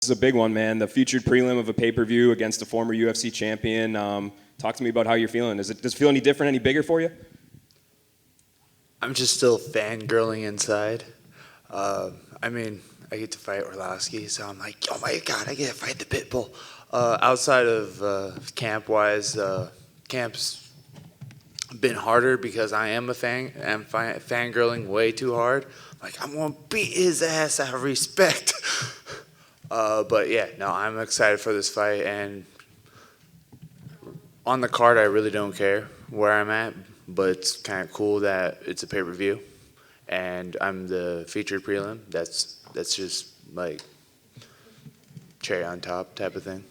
This is a big one, man. The featured prelim of a pay-per-view against a former UFC champion. Talk to me about how you're feeling. Does it feel any different, any bigger for you? I'm just still fangirling inside. I mean, I get to fight Orlovsky, so I'm like, oh my God, I get to fight the Pitbull. Outside of camp-wise, camp's been harder because I am a fan. I'm fangirling way too hard. Like, I'm going to beat his ass out of respect. But yeah, no, I'm excited for this fight. And on the card, I really don't care where I'm at, but it's kind of cool that it's a pay-per-view. And I'm the featured prelim. That's just like cherry on top type of thing.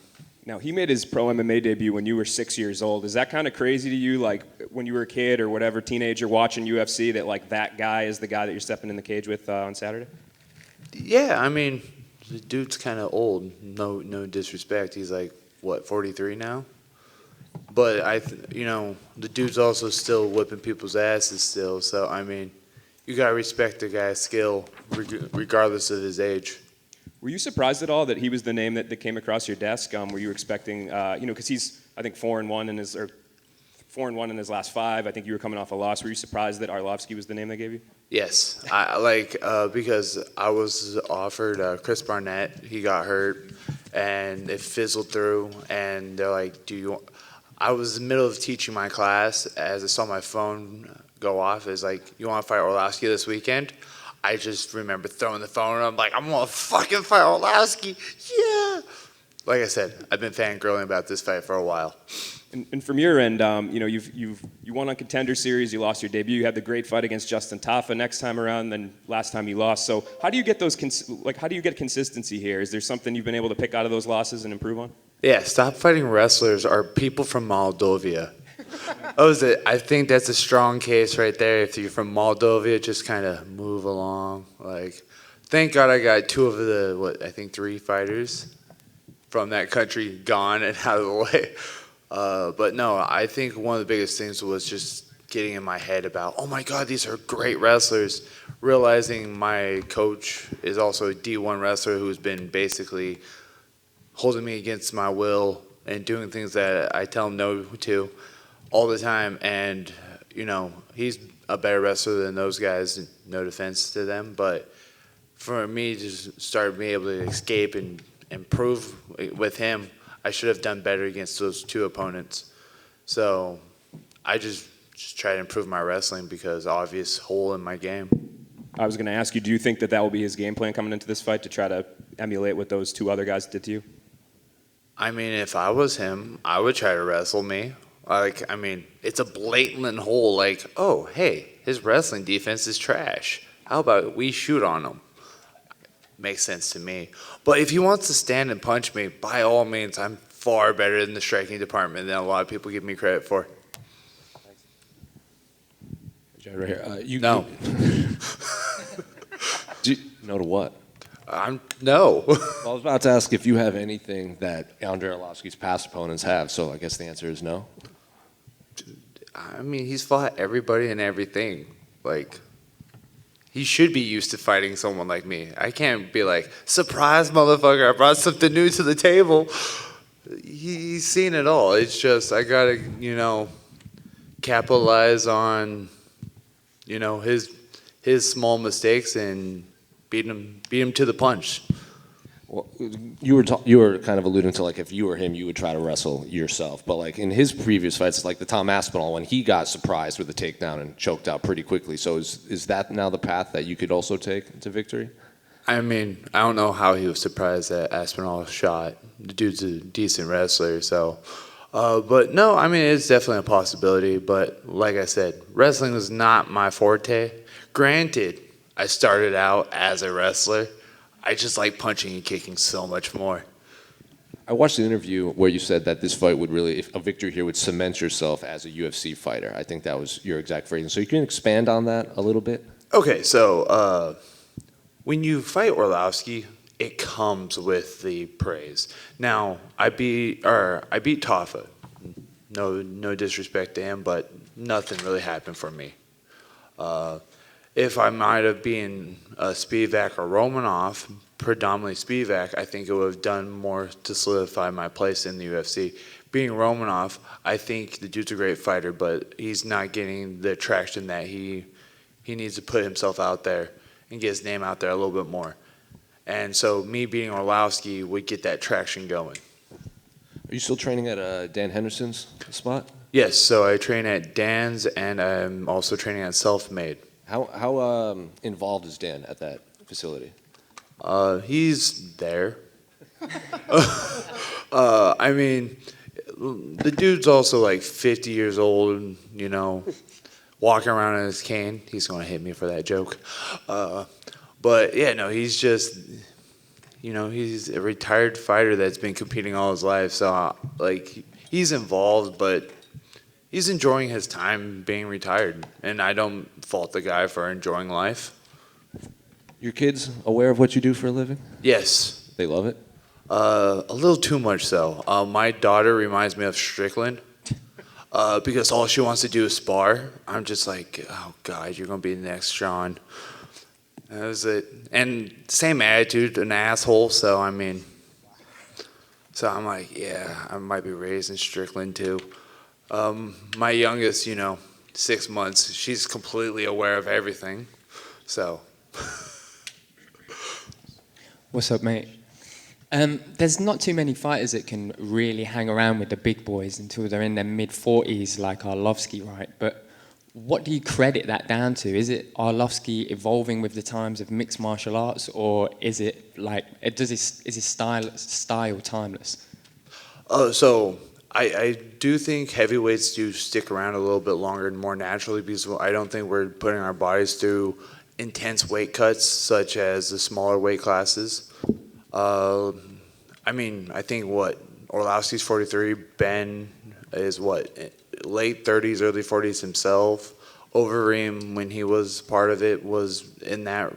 Now, he made his pro MMA debut when you were 6 years old. Is that kind of crazy to you, like when you were a kid or whatever, teenager watching UFC, that like that guy is the guy that you're stepping in the cage with on Saturday? Yeah, I mean, the dude's kind of old. No disrespect. He's like, what, 43 now? But the dude's also still whipping people's asses still. So I mean, you gotta respect the guy's skill, regardless of his age. Were you surprised at all that he was the name that came across your desk? Were you expecting, because he's, I think, 4-1 in his last 5. I think you were coming off a loss. Were you surprised that Arlovsky was the name they gave you? Yes, because I was offered Chris Barnett. He got hurt, and it fizzled through. And they're like, I was in the middle of teaching my class as I saw my phone go off. It's like, you want to fight Orlovsky this weekend? I just remember throwing the phone, and I'm like, I'm going to fucking fight Orlovsky. Yeah. Like I said, I've been fangirling about this fight for a while. And from your end, you won on Contender Series. You lost your debut. You had the great fight against Justin Tafa next time around. Then last time you lost. So how do you get how do you get consistency here? Is there something you've been able to pick out of those losses and improve on? Yeah, stop fighting wrestlers or people from Moldova. I think that's a strong case right there. If you're from Moldova, just kind of move along. Like, thank God I got 2 of the 3 fighters from that country gone and out of the way. But no, I think one of the biggest things was just getting in my head about, oh my God, these are great wrestlers. Realizing my coach is also a D1 wrestler who's been basically holding me against my will and doing things that I tell him no to all the time. And, he's a better wrestler than those guys, no defense to them. But for me to start being able to escape and improve with him, I should have done better against those 2 opponents. So I just try to improve my wrestling because obvious hole in my game. I was going to ask you, do you think that will be his game plan coming into this fight, to try to emulate what those 2 other guys did to you? I mean, if I was him, I would try to wrestle me. It's a blatant hole. Like, oh, hey, his wrestling defense is trash. How about we shoot on him? Makes sense to me. But if he wants to stand and punch me, by all means, I'm far better in the striking department than a lot of people give me credit for. Right here. No. No to what? No. Well, I was about to ask if you have anything that Andrei Arlovsky's past opponents have, so I guess the answer is no. I mean, he's fought everybody and everything. Like, he should be used to fighting someone like me. I can't be like, surprise, motherfucker, I brought something new to the table. He's seen it all. It's just, I gotta, capitalize on, his small mistakes and beat him to the punch. Well, you were kind of alluding to, like, if you were him, you would try to wrestle yourself. But like in his previous fights, like the Tom Aspinall, when he got surprised with the takedown and choked out pretty quickly. So is that now the path that you could also take to victory? I mean, I don't know how he was surprised that Aspinall shot. The dude's a decent wrestler, so. But no, I mean, it's definitely a possibility. But like I said, wrestling was not my forte. Granted, I started out as a wrestler. I just like punching and kicking so much more. I watched the interview where you said that this fight would really, if a victory here, would cement yourself as a UFC fighter. I think that was your exact phrasing. So you can expand on that a little bit? Okay, so when you fight Orlovsky, it comes with the praise. Now, I beat Tafa. No disrespect to him, but nothing really happened for me. If I might have been Spivak or Romanov, predominantly Spivak, I think it would have done more to solidify my place in the UFC. Being Romanov, I think the dude's a great fighter, but he's not getting the traction that he needs to put himself out there and get his name out there a little bit more. And so me beating Orlowski would get that traction going. Are you still training at Dan Henderson's spot? Yes, so I train at Dan's, and I'm also training at Self-Made. How involved is Dan at that facility? He's there. I mean, the dude's also like 50 years old, and, you know, walking around in his cane. He's going to hit me for that joke. But, yeah, no, he's just, you know, he's a retired fighter that's been competing all his life. So, like, he's involved, but he's enjoying his time being retired. And I don't fault the guy for enjoying life. Your kids aware of what you do for a living? Yes. They love it? A little too much so. My daughter reminds me of Strickland because all she wants to do is spar. I'm just like, oh God, you're gonna be the next Sean. That was it. And same attitude, an asshole. So I mean, so I'm like, yeah, I might be raising Strickland too. My youngest, you know, 6 months, she's completely aware of everything. So. What's up, mate? There's not too many fighters that can really hang around with the big boys until they're in their mid-40s, like Arlovski, right? But what do you credit that down to? Is it Arlovski evolving with the times of mixed martial arts, or is it like is his style timeless? So I do think heavyweights do stick around a little bit longer and more naturally because I don't think we're putting our bodies through intense weight cuts such as the smaller weight classes. I mean, I think Orlowski's 43, Ben is late 30s, early 40s himself. Overeem, when he was part of it, was in that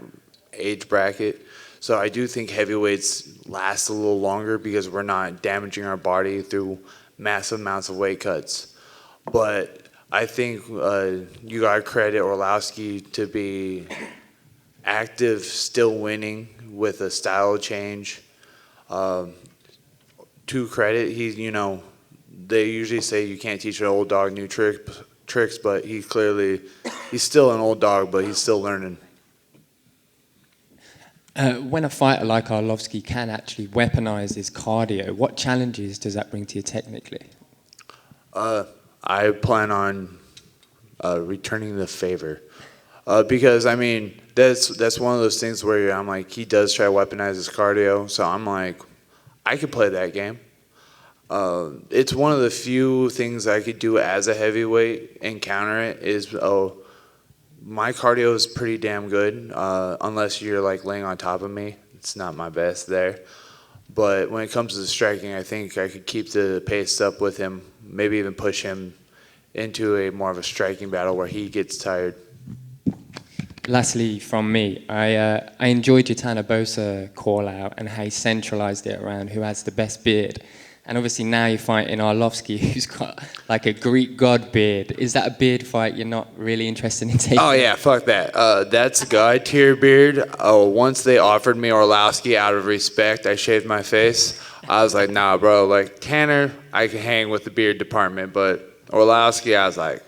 age bracket. So I do think heavyweights last a little longer because we're not damaging our body through massive amounts of weight cuts. But I think you got to credit Orlowski to be active, still winning with a style change. To credit, they usually say you can't teach an old dog new tricks, but he's still an old dog, but he's still learning. When a fighter like Arlovski can actually weaponize his cardio, what challenges does that bring to you technically? I plan on returning the favor. Because, I mean, that's one of those things where I'm like, he does try to weaponize his cardio, so I'm like, I could play that game. It's one of the few things I could do as a heavyweight and counter it is, my cardio is pretty damn good, unless you're like laying on top of me. It's not my best there. But when it comes to the striking, I think I could keep the pace up with him, maybe even push him into a more of a striking battle where he gets tired. Lastly, from me, I enjoyed your Tana Bosa call out and how he centralized it around who has the best beard. And obviously now you're fighting Arlovski, who's got like a Greek god beard. Is that a beard fight you're not really interested in taking? Oh yeah, fuck that. That's a god tier beard. Once they offered me Orlowski out of respect, I shaved my face. I was like, nah, bro. Like Tanner, I can hang with the beard department, but Orlowski, I was like,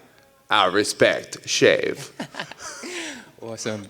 out of respect, shave. Awesome.